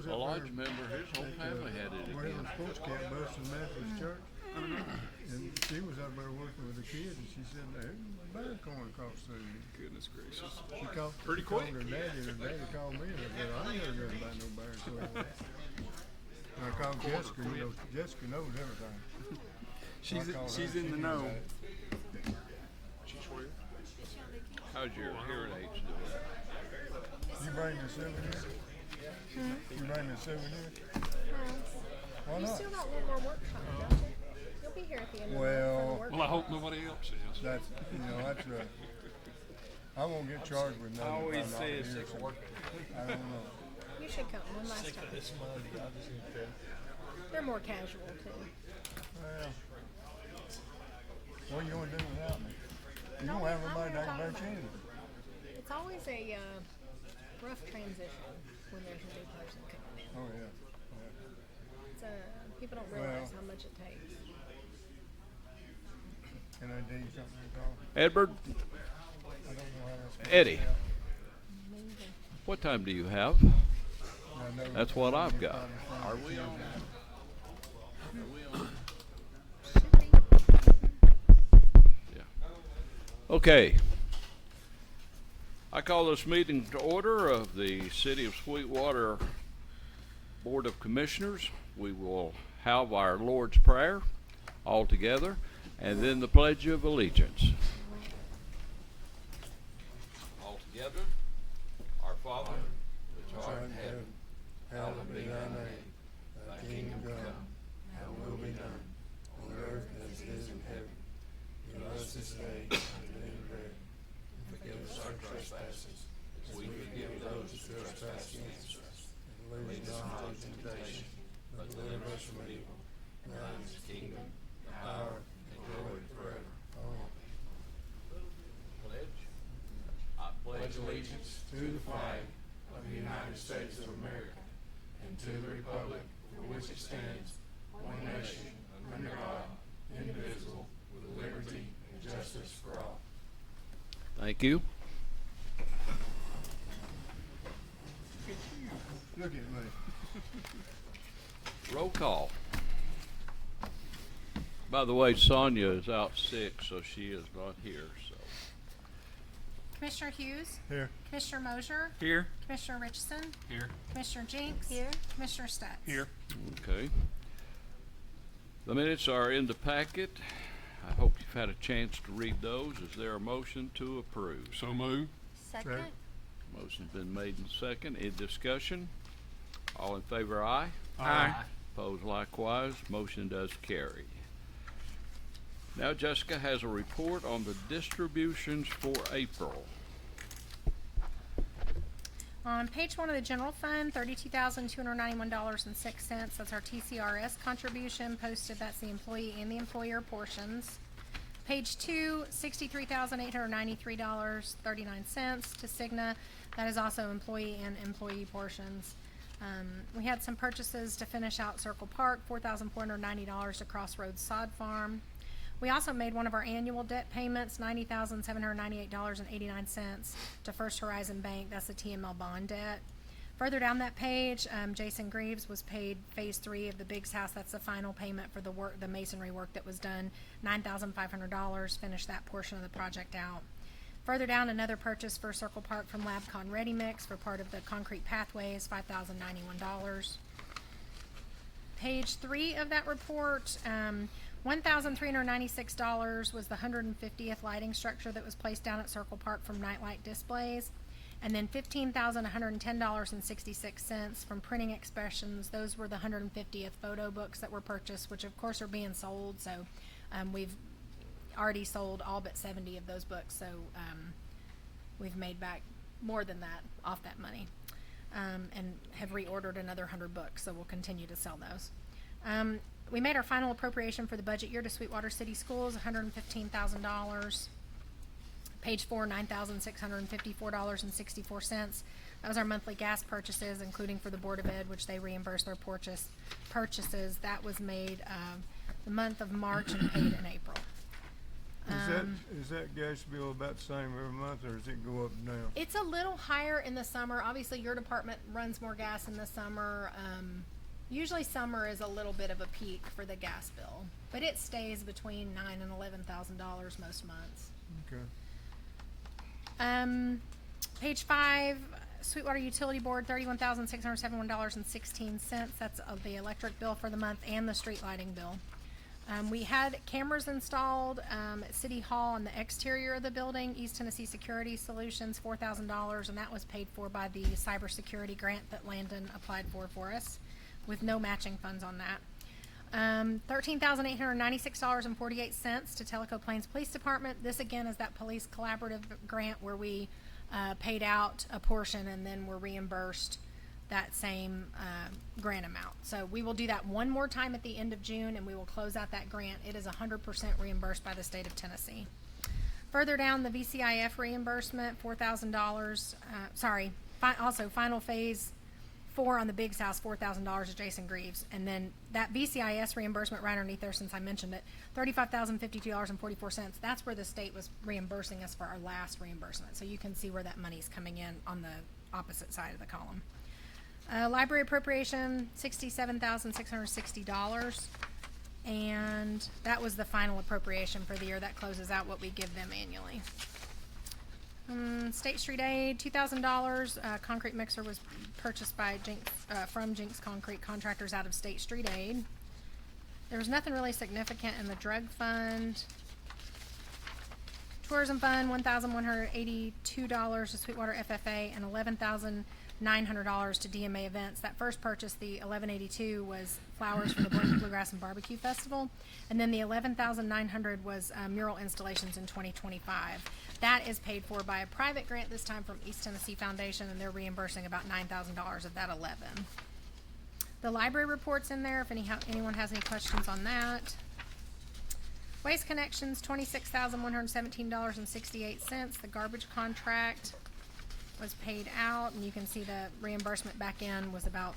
was A up lodge there member, his whole family had it wearing again. a sports camp bus in Methodist Church. And she was up there working with the kids, and she said, "There's a bear going across the street." Goodness gracious. She called, Pretty she called quick. her daddy, and her daddy called me, and I said, "I ain't heard nothing about no bear going." And I called Jessica. You know, Jessica knows everything. She's I called she's her, in she the knew know. about it. She's where? How's your hearing aids doing? You bring the souvenir? You bring the souvenir? Why You not? still got one more workshop, don't you? You'll be here at the end of the month for Well, the Well, I workshop. hope nobody else is. That's I won't get charged with nothing. always if I'm not say here, it's sick of so working. I don't know. You should come one last time. This Monday, I just need to. They're more casual too. Well, what are you going to do without me? You No, don't have I'm nobody gonna that can talk bet you about anything. It's always a rough transition when there's a new person coming in. Oh, yeah. It's people don't realize how much it takes. Can I do something, Carl? Edward, I don't know how that's going Eddie, to what time do you have? That's what I've got. Are we on? Are we on? Yeah. Okay. I call this meeting to order of the City of Sweetwater Board of Commissioners. We will have our Lord's Prayer all together, and then the Pledge of Allegiance. All together. Our Father, which art in heaven, hallowed be thy name. Thy kingdom come, thy will be done, on earth as it is in heaven. Give us this day our daily bread, and forgive us our trespasses, as we forgive those who trespass against us. And lead us not into temptation, but deliver us from evil. Thine is the kingdom, power, and glory forever. Amen. Pledge. I pledge allegiance to the flag of the United States of America and to the republic for which it stands, one nation, under God, indivisible, with liberty and justice for all. Thank you. Look at me. Roll call. By the way, Sonia is out sick, so she is not here. So Commissioner Hughes, Here. Commissioner Mosier, Here. Commissioner Richardson, Here. Commissioner Jinks, Here. Commissioner Stutz. Here. okay. The minutes are in the packet. I hope you've had a chance to read those. Is there a motion to approve? So move. Second. Motion's been made and second. In discussion? All in favor, aye. Aye. Opposed likewise. Motion does carry. Now Jessica has a report on the distributions for April. On page 1 of the general fund, $32,291.06. That's our TCRS contribution posted. That's the employee and the employer portions. Page 2, $63,893.39 to Cigna. That is also employee and employee portions. We had some purchases to finish out Circle Park, $4,490 to Crossroads Sod Farm. We also made one of our annual debt payments, $90,798.89 to First Horizon Bank. That's the TML bond debt. Further down that page, Jason Greaves was paid phase 3 of the Biggs house. That's the final payment for the work, the masonry work that was done. $9,500, finished that portion of the project out. Further down, another purchase for Circle Park from Labcon Ready Mix for part of the concrete pathways, $5,091. Page 3 of that report, $1,396 was the 150th lighting structure that was placed down at Circle Park from nightlight displays. And then $15,110.66 from printing expressions. Those were the 150th photo books that were purchased, which of course are being sold. So we've already sold all but 70 of those books. So we've made back more than that off that money, and have reordered another 100 books. So we'll continue to sell those. We made our final appropriation for the budget year to Sweetwater City Schools, $115,000. Page 4, $9,654.64. That was our monthly gas purchases, including for the Board of Ed, which they reimbursed their purchases. That was made the month of March and paid in April. Is that gas bill about the same every month, or does it go up and down? It's a little higher in the summer. Obviously, your department runs more gas in the summer. Usually, summer is a little bit of a peak for the gas bill, but it stays between $9,000 and $11,000 most months. Okay. Page 5, Sweetwater Utility Board, $31,671.16. That's the electric bill for the month and the street lighting bill. We had cameras installed at City Hall on the exterior of the building. East Tennessee Security Solutions, $4,000, and that was paid for by the cybersecurity grant that Landon applied for us, with no matching funds on that. $13,896.48 to Tellico Plains Police Department. This again is that police collaborative grant where we paid out a portion and then were reimbursed that same grant amount. So we will do that one more time at the end of June, and we will close out that grant. It is 100% reimbursed by the state of Tennessee. Further down, the VCIF reimbursement, $4,000. Also final phase 4 on the Biggs House, $4,000 to Jason Greaves. And then that VCIS reimbursement right underneath there, since I mentioned it, $35,052.44. That's where the state was reimbursing us for our last reimbursement. So you can see where that money's coming in on the opposite side of the column. Library appropriation, $67,660. And that was the final appropriation for the year. That closes out what we give them annually. State Street Aid, $2,000. Concrete mixer was purchased by from Jinx Concrete Contractors out of State Street Aid. There was nothing really significant in the drug fund. Tourism fund, $1,182 to Sweetwater FFA and $11,900 to DMA Events. That first purchase, the $1182, was flowers for the Bluegrass and Barbecue Festival, and then the $11,900 was mural installations in 2025. That is paid for by a private grant this time from East Tennessee Foundation, and they're reimbursing about $9,000 of that $11,000. The library report's in there if anyone has any questions on that. Waste Connections, $26,117.68. The garbage contract was paid out, and you can see the reimbursement back in was about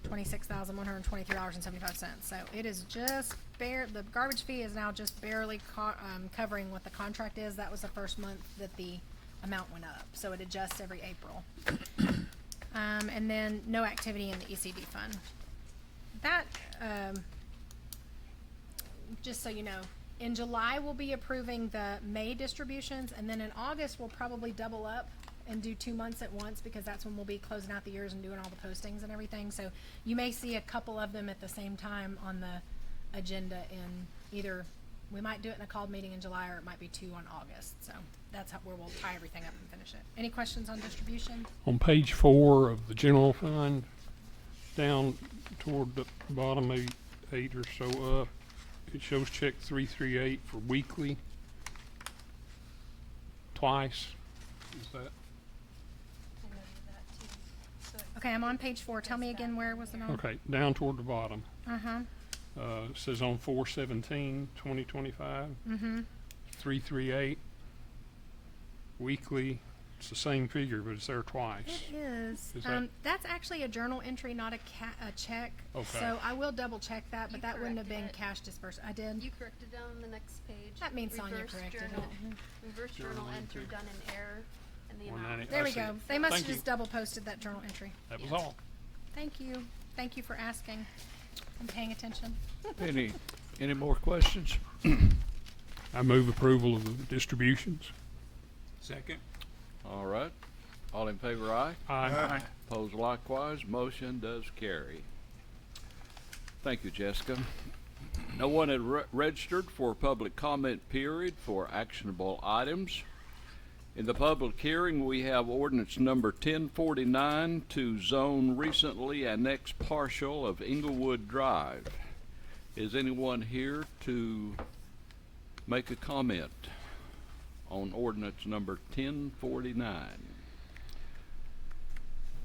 $26,123.75. So it is just the garbage fee is now just barely covering what the contract is. That was the first month that the amount went up, so it adjusts every April. And then no activity in the ECD fund. That, just so you know, in July we'll be approving the May distributions, and then in August we'll probably double up and do 2 months at once, because that's when we'll be closing out the years and doing all the postings and everything. So you may see a couple of them at the same time on the agenda in either, we might do it in a called meeting in July, or it might be 2 on August. So that's where we'll tie everything up and finish it. Any questions on distribution? On page 4 of the general fund, down toward the bottom, maybe 8 or so up, it shows check 338 for weekly twice. Is that? Okay, I'm on page 4. Tell me again, where was it on? Okay, down toward the bottom. Uh-huh. It says on 4/17/2025. 338 weekly. It's the same figure, but it's there twice. It is. Is that- That's actually a journal entry, not a check. Okay. So I will double check that, but You that wouldn't have been corrected it. cash disbursement. I did. You corrected it on the next page. That means Sonia Reverse corrected journal, it. Reverse journal entry done in error and the 190. amount. There I we see. go. They must Thank have you. just double posted that journal entry. That was Yeah. all. Thank you. Thank you for asking and paying attention. Any more questions? I move approval of the distributions. Second. All right. All in favor, aye. Aye. Opposed likewise. Motion does carry. Thank you, Jessica. No one had registered for public comment period for actionable items. In the public hearing, we have ordinance number 1049 to zone recently annexed partial of Englewood Drive. Is anyone here to make a comment on ordinance number 1049?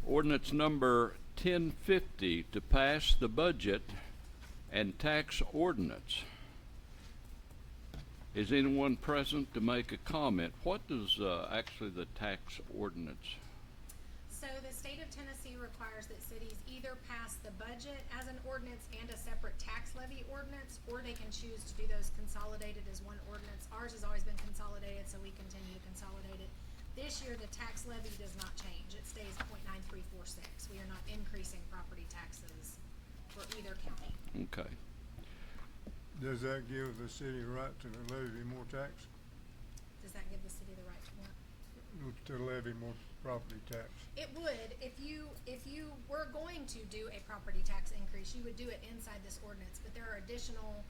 Ordinance number 1050 to pass the budget and tax ordinance. Is anyone present to make a comment? What does actually the tax ordinance So the state of Tennessee requires that cities either pass the budget as an ordinance and a separate tax levy ordinance, or they can choose to do those consolidated as one ordinance. Ours has always been consolidated, so we continue to consolidate it. This year, the tax levy does not change. It stays 0.9346. We are not increasing property taxes for either county. Okay. Does that give the city right to levy more tax? Does that give the city the right to what? To levy more property tax? It would, if you were going to do a property tax increase, you would do it inside this ordinance, but there are additional,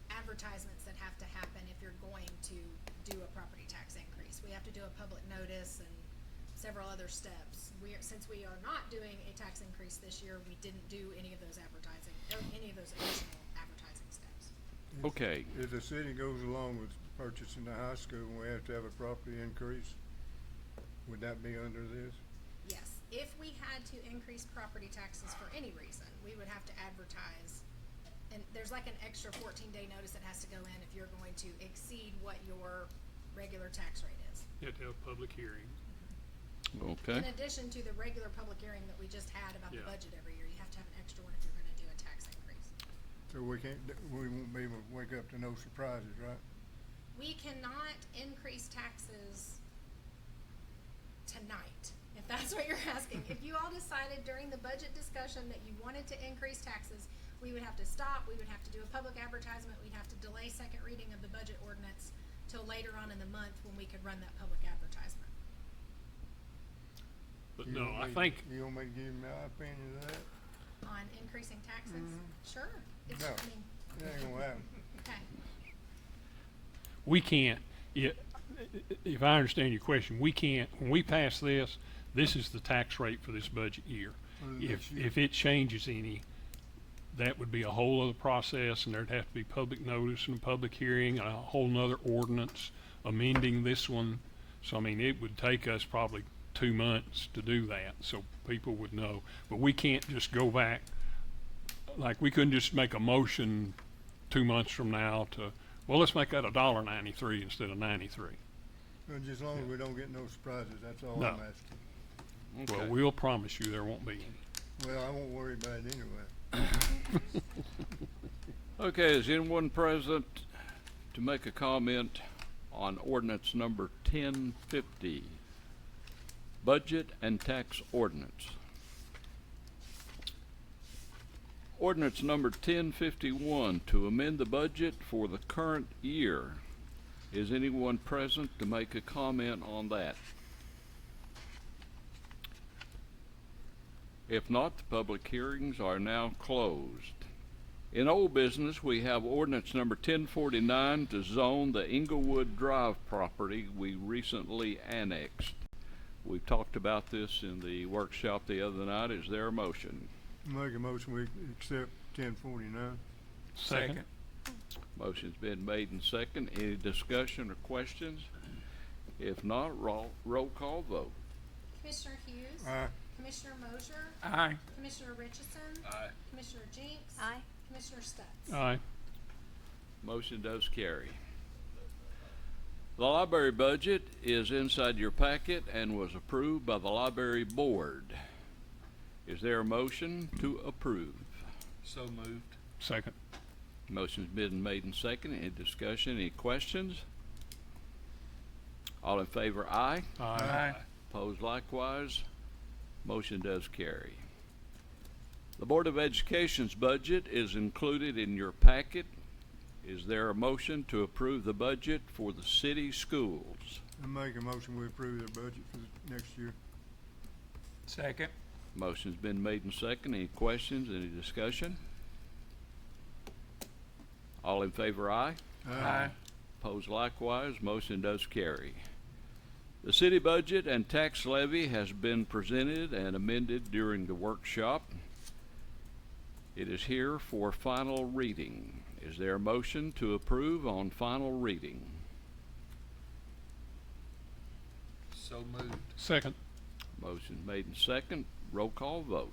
advertisements that have to happen if you're going to do a property tax increase. We have to do a public notice and several other steps. Since we are not doing a tax increase this year, we didn't do any of those advertising, or any of those additional advertising steps. Okay. If the city goes along with purchasing the high school and we have to have a property increase, would that be under this? Yes, if we had to increase property taxes for any reason, we would have to advertise. And there's like an extra 14-day notice that has to go in if you're going to exceed what your regular tax rate is. You have to have a public hearing. Okay. In addition to the regular public hearing that we just had about the Yeah. budget every year, you have to have an extra one if you're gonna do a tax increase. So we won't be able to wake up to no surprises, right? We cannot increase taxes tonight, if that's what you're asking. If you all decided during the budget discussion that you wanted to increase taxes, we would have to stop, we would have to do a public advertisement, we'd have to delay second reading of the budget ordinance till later on in the month when we could run that public advertisement. But You no, want I me- think, You want me to give you my opinion of that? On increasing taxes? Mhm. Sure. It's, No. I mean, It ain't gonna happen. okay. we can't, if I understand your question, we can't, when we pass this, this is the tax rate for this budget year. For the next year. If it changes any, that would be a whole other process, and there'd have to be public notice and a public hearing, and a whole nother ordinance amending this one. So, I mean, it would take us probably 2 months to do that, so people would know. But we can't just go back, like, we couldn't just make a motion 2 months from now to, well, let's make that $1.93 instead of 93. But just as long as we don't get no surprises, that's all No. I'm asking. Well, Okay. we'll promise you there won't be any. Well, I won't worry about it anyway. Okay, is anyone present to make a comment on ordinance number 1050? Budget and tax ordinance. Ordinance number 1051 to amend the budget for the current year. Is anyone present to make a comment on that? If not, the public hearings are now closed. In old business, we have ordinance number 1049 to zone the Inglewood Drive property we recently annexed. We talked about this in the workshop the other night. Is there a motion? Make a motion, we accept 1049. Second. Motion's been made and second. Any discussion or questions? If not, roll call vote. Commissioner Hughes. Aye. Commissioner Mosier. Aye. Commissioner Richardson. Aye. Commissioner Jinks. Aye. Commissioner Stutz. Aye. Motion does carry. The library budget is inside your packet and was approved by the library board. Is there a motion to approve? So moved. Second. Motion's been made and second. Any discussion, any questions? All in favor, aye. Aye. Opposed likewise. Motion does carry. The Board of Education's budget is included in your packet. Is there a motion to approve the budget for the city schools? I make a motion, we approve the budget for the next year. Second. Motion's been made and second. Any questions, any discussion? All in favor, aye. Opposed likewise. Motion does carry. The city budget and tax levy has been presented and amended during the workshop. It is here for final reading. Is there a motion to approve on final reading? So moved. Second. Motion made and second. Roll call vote.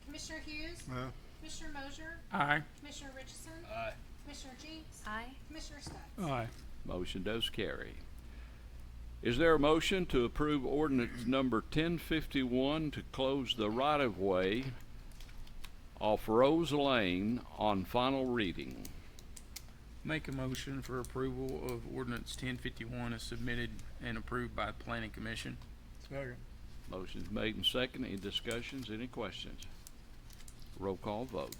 Commissioner Hughes. Aye. Commissioner Mosier. Aye. Commissioner Richardson. Is there a motion to approve ordinance number 1051 to close the right-of-way off Rose Lane on final reading? Make a motion for approval of ordinance 1051 as submitted and approved by the Planning Commission. Second. Motion's made and second. Any discussions? Any questions? Roll call vote.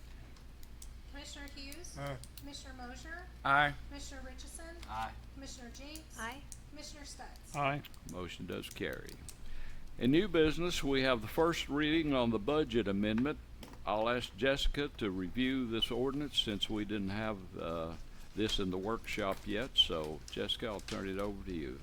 Commissioner Hughes. Aye. Commissioner Mosier. Aye. Commissioner Richardson. Aye. Commissioner Jinks. Aye. Commissioner Stutz. Aye. Motion does carry. In new business, we have the first reading on the budget amendment. I'll ask Jessica to review this ordinance since we didn't have this in the workshop yet. So, Jessica, I'll turn it over to you.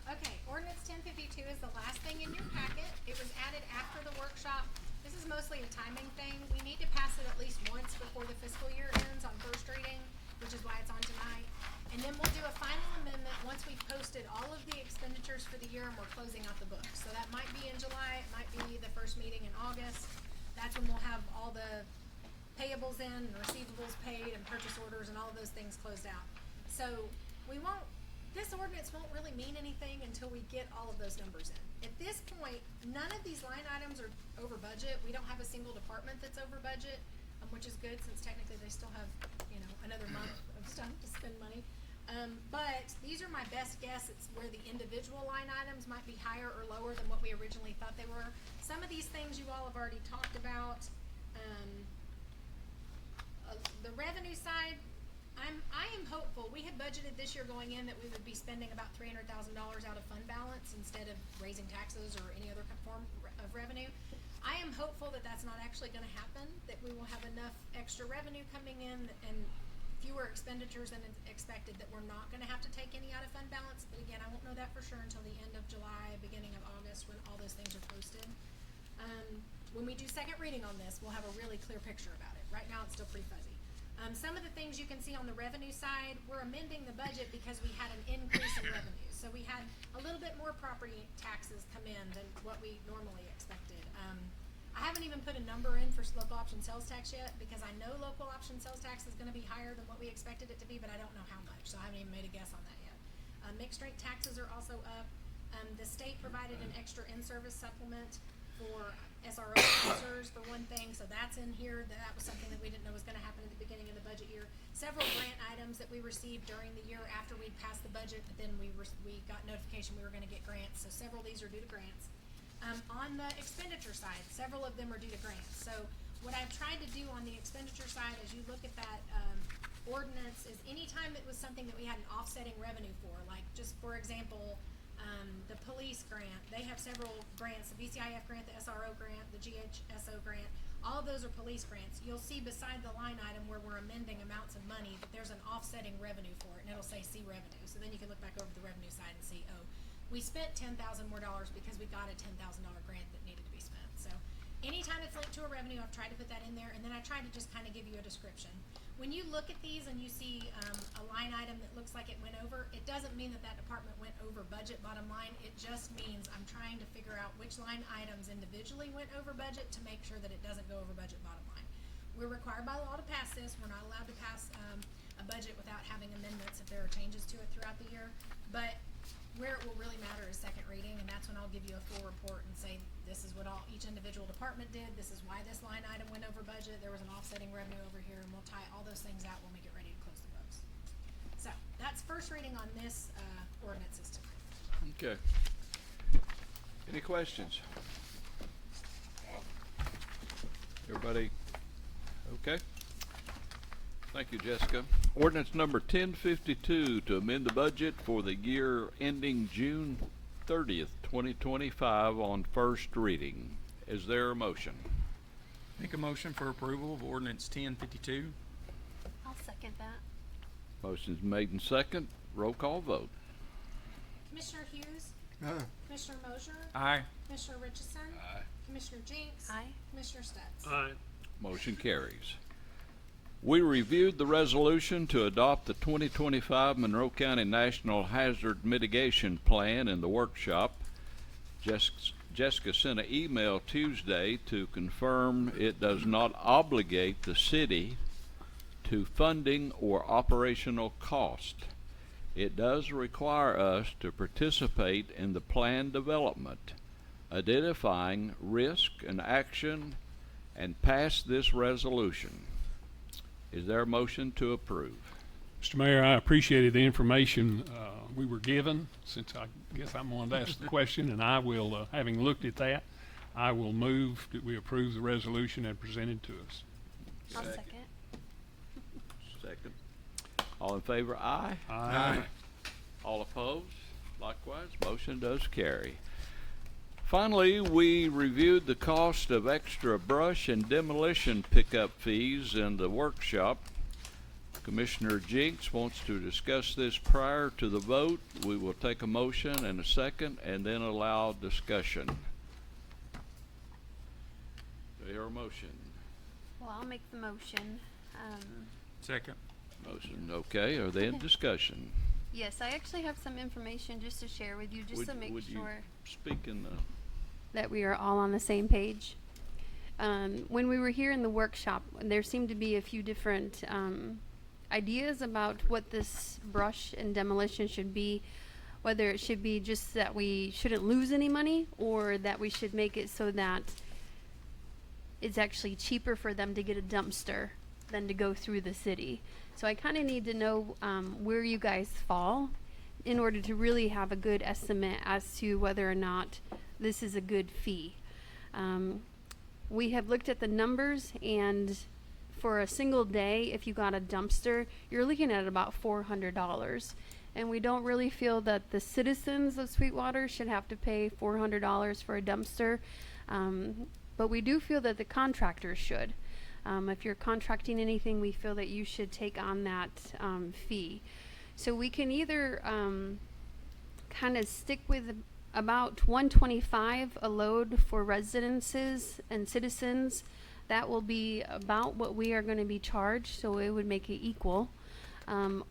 Okay, ordinance 1052 is the last thing in your packet. It was added after the workshop. This is mostly a timing thing. We need to pass it at least once before the fiscal year ends on first reading, which is why it's on tonight. And then we'll do a final amendment once we've posted all of the expenditures for the year and we're closing out the books. So that might be in July, it might be the first meeting in August. That's when we'll have all the payables in, and receivables paid, and purchase orders, and all of those things closed out. So this ordinance won't really mean anything until we get all of those numbers in. At this point, none of these line items are over budget. We don't have a single department that's over budget, which is good since technically they still have, another month of stuff to spend money. But these are my best guess. It's where the individual line items might be higher or lower than what we originally thought they were. Some of these things you all have already talked about. The revenue side, I am hopeful. We had budgeted this year going in that we would be spending about $300,000 out of fund balance instead of raising taxes or any other form of revenue. I am hopeful that that's not actually going to happen, that we will have enough extra revenue coming in and fewer expenditures than expected, that we're not going to have to take any out of fund balance. But again, I won't know that for sure until the end of July, beginning of August, when all those things are posted. When we do second reading on this, we'll have a really clear picture about it. Right now, it's still pretty fuzzy. Some of the things you can see on the revenue side, we're amending the budget because we had an increase in revenues. So we had a little bit more property taxes come in than what we normally expected. I haven't even put a number in for local option sales tax yet because I know local option sales tax is gonna be higher than what we expected it to be, but I don't know how much, so I haven't even made a guess on that yet. Mixed rate taxes are also up. The state provided an extra in-service supplement for SRO officers for one thing, so that's in here. That was something that we didn't know was gonna happen at the beginning of the budget year. Several grant items that we received during the year after we'd passed the budget, but then we got notification we were gonna get grants, so several of these are due to grants. On the expenditure side, several of them are due to grants. So what I've tried to do on the expenditure side, as you look at that ordinance, is anytime it was something that we had an offsetting revenue for, like just for example, the police grant, they have several grants, the BCIF grant, the SRO grant, the GHSO grant, all of those are police grants. You'll see beside the line item where we're amending amounts of money that there's an offsetting revenue for it, and it'll say C revenue. So then you can look back over the revenue side and see, oh, we spent $10,000 more because we got a $10,000 grant that needed to be spent. So anytime it's linked to a revenue, I've tried to put that in there, and then I tried to just kind of give you a description. When you look at these and you see a line item that looks like it went over, it doesn't mean that that department went over budget bottom line. It just means I'm trying to figure out which line items individually went over budget to make sure that it doesn't go over budget bottom line. We're required by law to pass this. We're not allowed to pass a budget without having amendments if there are changes to it throughout the year. But where it will really matter is second reading, and that's when I'll give you a full report and say this is what each individual department did, this is why this line item went over budget, there was an offsetting revenue over here, and we'll tie all those things out when we get ready to close the books. So that's first reading on this ordinance system. Okay. Any questions? Everybody okay? Thank you, Jessica. Ordinance number 1052 to amend the budget for the year ending June 30th, 2025 on first reading. Is there a motion? Make a motion for approval of ordinance 1052. I'll second that. Motion's made and second. Roll call vote. Commissioner Hughes. Aye. Commissioner Mosier. Aye. Commissioner Richardson. Aye. Commissioner Jinks. Aye. Commissioner Stutz. Aye. Motion carries. We reviewed the resolution to adopt the 2025 Monroe County National Hazard Mitigation Plan in the workshop. Jessica sent an email Tuesday to confirm it does not obligate the city to funding or operational cost. it does require us to participate in the plan development, identifying risk and action, and pass this resolution. Is there a motion to approve? Mr. Mayor, I appreciated the information we were given, since I guess I'm one to ask the question, and I will, having looked at that, I will move that we approve the resolution as presented to us. I'll second. Second. All in favor, aye. Aye. All opposed? Likewise, motion does carry. Finally, we reviewed the cost of extra brush and demolition pickup fees in the workshop. Commissioner Jinks wants to discuss this prior to the vote. We will take a motion and a second and then allow discussion. Do I hear a motion? Well, I'll make the motion. Second. Motion, okay. Are they in discussion? Yes, I actually have some information just to share with you, just to make Would you sure speak in the... that we are all on the same page. When we were here in the workshop, there seemed to be a few different ideas about what this brush and demolition should be, whether it should be just that we shouldn't lose any money, or that we should make it so that it's actually cheaper for them to get a dumpster than to go through the city. So I kind of need to know where you guys fall in order to really have a good estimate as to whether or not this is a good fee. We have looked at the numbers, and for a single day, if you got a dumpster, you're looking at about $400. And we don't really feel that the citizens of Sweetwater should have to pay $400 for a dumpster. But we do feel that the contractors should. If you're contracting anything, we feel that you should take on that fee. So we can either kind of stick with about $125 a load for residences and citizens. That will be about what we are going to be charged, so it would make it equal.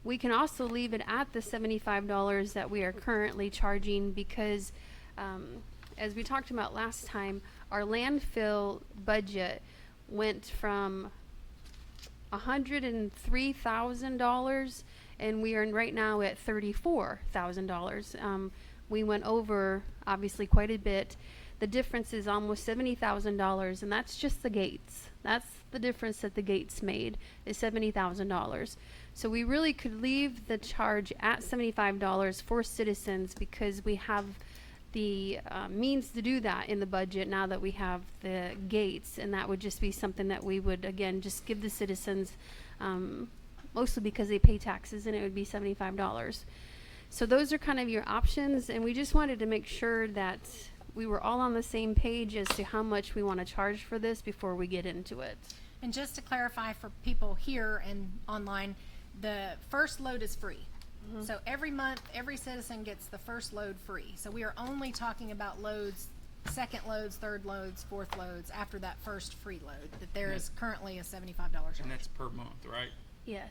We can also leave it at the $75 that we are currently charging, because as we talked about last time, our landfill budget went from $103,000, and we are right now at $34,000. We went over, obviously, quite a bit. The difference is almost $70,000, and that's just the gates. That's the difference that the gates made, is $70,000. So we really could leave the charge at $75 for citizens, because we have the means to do that in the budget now that we have the gates, and that would just be something that we would, again, just give the citizens, mostly because they pay taxes, and it would be $75. So those are kind of your options, and we just wanted to make sure that we were all on the same page as to how much we want to charge for this before we get into it. And just to clarify for people here and online, the first load is free. So every month, every citizen gets the first load free. So we are only talking about loads, second loads, third loads, fourth loads, after that first free load, that there is currently a $75 charge. And that's per month, right? Yes.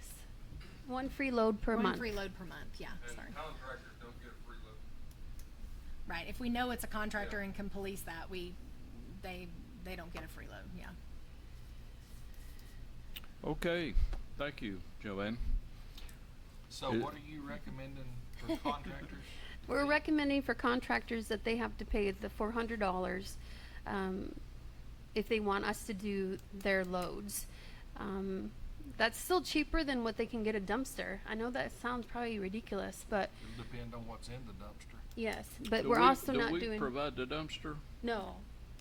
One free load per One month. free load per month, yeah, sorry. Contractors don't get a free load. Right, if we know it's a contractor and can police that, they don't get a free load, yeah. Okay, thank you, Joanne. So what are you recommending for contractors? We're recommending for contractors that they have to pay the $400 if they want us to do their loads. That's still cheaper than what they can get a dumpster. I know that sounds probably ridiculous, but It'll depend on what's in the dumpster. yes, but Do we're we- also do not we doing, provide the dumpster? no.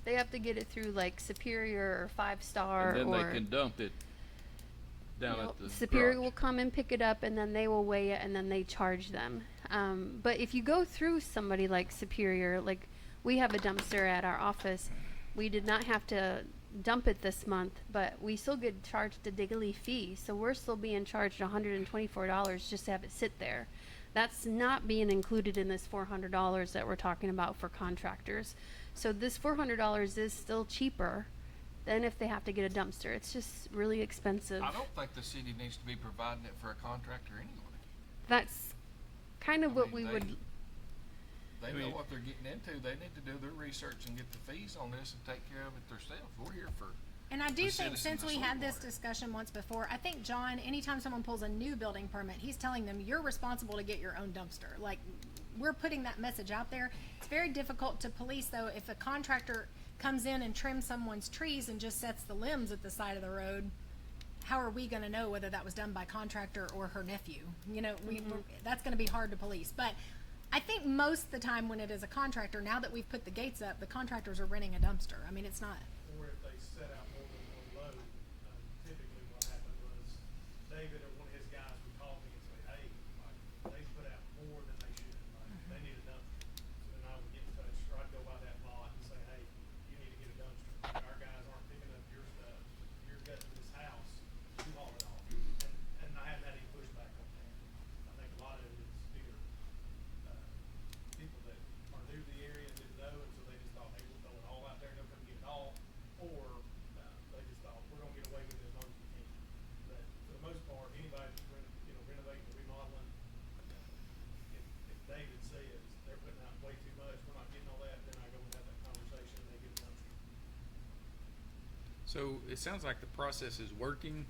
They have to get it through like Superior or 5-Star, And then or they can dump it down no, at the Superior garage. will come and pick it up, and then they will weigh it, and then they charge them. But if you go through somebody like Superior, like we have a dumpster at our office, we did not have to dump it this month, but we still get charged a daily fee, so we're still being charged $124 just to have it sit there. That's not being included in this $400 that we're talking about for contractors. So this $400 is still cheaper than if they have to get a dumpster. It's just really expensive. I don't think the city needs to be providing it for a contractor anyway. That's kind of I what mean, we would, They know what they're getting into. They need to do their research and get the fees on this and take care of it themselves. We're here for And I do the think, citizens since of we had this Sweetwater. discussion once before, I think, John, anytime someone pulls a new building permit, he's telling them, you're responsible to get your own dumpster. Like, we're putting that message out there. It's very difficult to police, though, if a contractor comes in and trims someone's trees and just sets the limbs at the side of the road. How are we gonna know whether that was done by contractor or her nephew? You know, that's gonna be hard to police. But I think most of the time when it is a contractor, now that we've put the gates up, the contractors are renting a dumpster. I mean, it's not. Or if they set out more than one load, typically what happened was David or one of his guys would call me and say, hey, like, they put out more than they should, like, they need a dumpster. So then I would get in touch, or I'd go by that lot and say, hey, you need to get a dumpster. Like, our guys aren't picking up your stuff, you're gutting this house, you haul it off. And I haven't had any pushback on that. I think a lot of it is either, people that are new to the area and didn't know, and so they just thought, hey, we'll throw it all out there and they'll come get it all. Or, they just thought, we're gonna get away with it as long as we can. But for the most part, anybody that's renovating or remodeling, if David says they're putting out way too much, we're not getting all that, then I go and have that conversation and they get a dumpster. So it sounds like the process is working,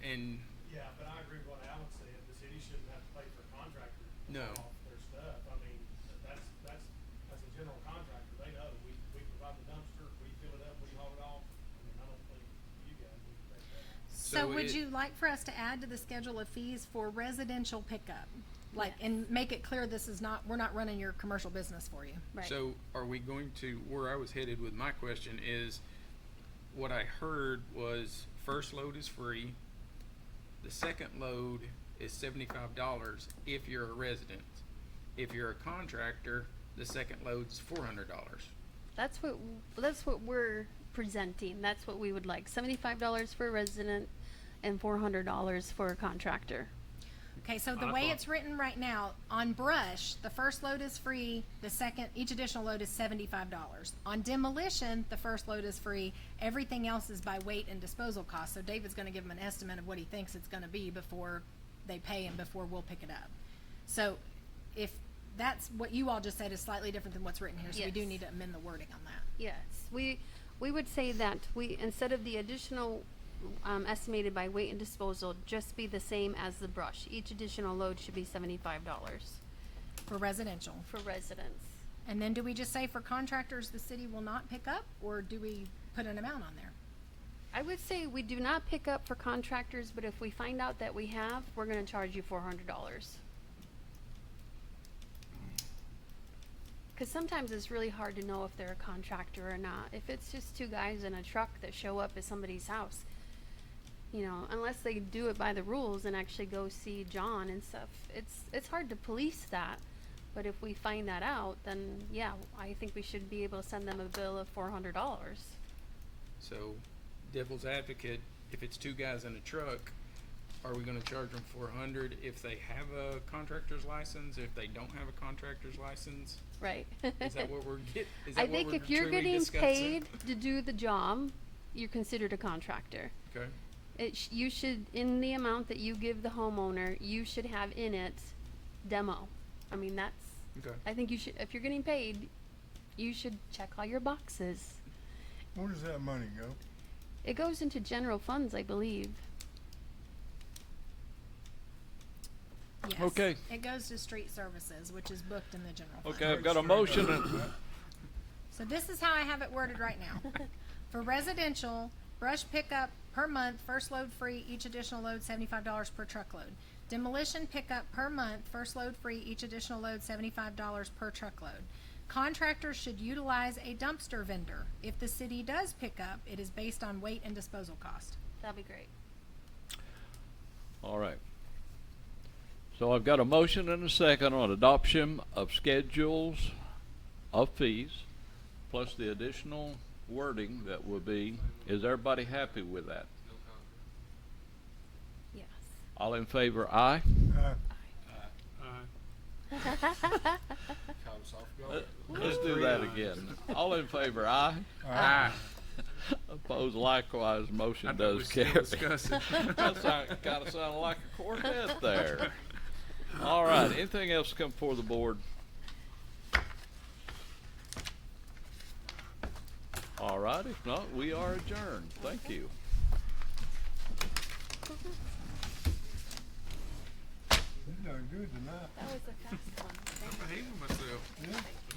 and Yeah, but I agree with what Alan said, the city shouldn't have to pay for a contractor to No. haul off their stuff. I mean, that's, as a general contractor, they know, we provide the dumpster, we fill it up, we haul it off. I mean, I don't think you guys would expect that. So So would it- you like for us to add to the schedule of fees for residential pickup? Like, and make it clear this is not, we're not running your commercial business for you. Right. so are we going to, where I was headed with my question is, what I heard was first load is free, the second load is $75 if you're a resident. If you're a contractor, the second load's $400. That's what we're presenting. That's what we would like. $75 for a resident and $400 for a contractor. Okay, so the I way thought- it's written right now, on brush, the first load is free, the second, each additional load is $75. On demolition, the first load is free, everything else is by weight and disposal cost. So David's gonna give them an estimate of what he thinks it's gonna be before they pay and before we'll pick it up. So if that's what you all just said is slightly different than what's written here, so we do Yes. need to amend the wording on that. Yes, we would say that we, instead of the additional estimated by weight and disposal, just be the same as the brush. Each additional load should be $75 For residential. for residents. And then do we just say for contractors, the city will not pick up, or do we put an amount on there? I would say we do not pick up for contractors, but if we find out that we have, we're gonna charge you $400. Cause sometimes it's really hard to know if they're a contractor or not. If it's just two guys in a truck that show up at somebody's house, you know, unless they do it by the rules and actually go see John and stuff, it's hard to police that. But if we find that out, then yeah, I think we should be able to send them a bill of $400. So, devil's advocate, if it's two guys in a truck, are we gonna charge them $400 if they have a contractor's license, if they don't have a contractor's license? Right. Is that what we're is I that what think we're if you're truly getting discussing? paid to do the job, you're considered a contractor. Okay, You should, in the amount that you give the homeowner, you should have in it demo. I mean, okay. I think you should, if you're getting paid, you should check all your boxes. Where does that money go? It goes into general funds, I believe. Yes. Okay. It goes to street services, which is booked in the general fund. Okay, I've got a motion and, So this is how I have it worded right now. For residential, brush pickup per month, first load free, each additional load $75 per truckload. Demolition pickup per month, first load free, each additional load $75 per truckload. Contractors should utilize a dumpster vendor. If the city does pick up, it is based on weight and disposal cost. That'd be great. all right. So I've got a motion and a second on adoption of schedules of fees, plus the additional wording that will be, is everybody happy with that? Yes. All in favor, aye? Let's do that again. All in favor, aye? Ah, Opposed likewise, I motion thought we does still carry. discussing. That kind of sounded like a quartet there. All right, anything else come before the board? All right, if not, we are adjourned. Thank you. You done good tonight. That was a fast one. I'm behaving myself. Yeah.